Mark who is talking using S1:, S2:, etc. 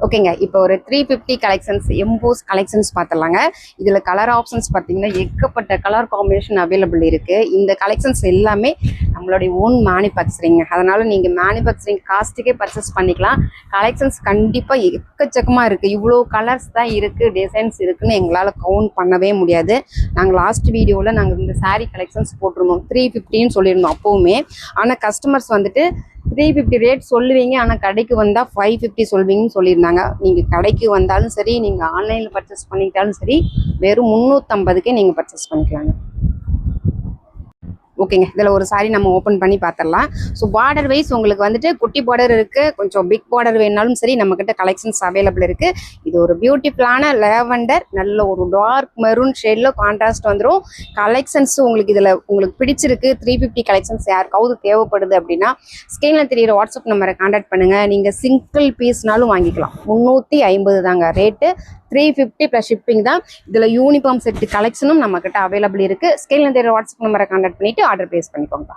S1: ஓகேங்க. இப்போ ஒரு 350 கலெக்ஷன்ஸ் எம்போஸ் கலெக்ஷன்ஸ் பார்த்துடலாங்க. இதில் கலர் ஆப்ஷன்ஸ் பார்த்தீங்கன்னா ஏகப்பட்ட கலர் காம்பினேஷன் அவைலபிள் இருக்குது. இந்த கலெக்ஷன்ஸ் எல்லாமே நம்மளுடைய ஓன் மேனுஃபேக்சரிங். அதனால் நீங்கள் மேனுஃபேக்சரிங் காஸ்ட்டுக்கே பர்ச்சேஸ் பண்ணிக்கலாம். கலெக்ஷன்ஸ் கண்டிப்பாக எக்கச்சக்கமாக இருக்குது. இவ்வளோ கலர்ஸ் தான் இருக்குது, டிசைன்ஸ் இருக்குதுன்னு எங்களால் கவுண்ட் பண்ணவே முடியாது. நாங்கள் லாஸ்ட் வீடியோவில் நாங்கள் இந்த சாரீ கலெக்ஷன்ஸ் போட்டிருந்தோம். 350ன்னு சொல்லியிருந்தோம் அப்போவுமே. ஆனால் கஸ்டமர்ஸ் வந்துட்டு 350 ரேட் சொல்லுவீங்க, ஆனால் கடைக்கு வந்தால் 550 சொல்வீங்கன்னு சொல்லியிருந்தாங்க. நீங்கள் கடைக்கு வந்தாலும் சரி, நீங்கள் ஆன்லைனில் பர்ச்சேஸ் பண்ணிக்கிட்டாலும் சரி, வெறும் 350க்கே நீங்கள் பர்ச்சேஸ் பண்ணிக்கலாங்க. ஓகேங்க. இதில் ஒரு சாரி நம்ம ஓப்பன் பண்ணி பார்த்துடலாம். ஸோ பார்டர் வைஸ் உங்களுக்கு வந்துட்டு குட்டி பார்டர் இருக்குது, கொஞ்சம் பிக் பார்டர் வேணாலும் சரி நம்மக்கிட்ட கலெக்ஷன்ஸ் அவைலபிள் இருக்குது. இது ஒரு பியூட்டிஃபுல்லான லேவண்டர், நல்ல ஒரு டார்க் மெரூன் ஷேடில் கான்ட்ராஸ்ட் வந்துடும். கலெக்ஷன்ஸ் உங்களுக்கு இதில் உங்களுக்கு பிடிச்சிருக்கு. 350 கலெக்ஷன்ஸ் யாருக்காவது தேவைப்படுது அப்படின்னா ஸ்க்ரீனில் தெரியிற வாட்ஸ்அப் நம்பரை கான்டாக்ட் பண்ணுங்கள். நீங்கள் சிங்கிள் பீஸ்னாலும் வாங்கிக்கலாம். 350 தாங்க ரேட்டு. 350 ப்ளஸ் ஷிப்பிங் தான். இதில் யூனிஃபார்ம் செட் கலெக்ஷனும் நம்மக்கிட்ட அவைலபிள் இருக்குது. ஸ்கேல் தெரியுற வாட்ஸ்அப் நம்பரை கான்டாக்ட் பண்ணிவிட்டு ஆர்டர் ப்ளேஸ் பண்ணிக்கோங்க.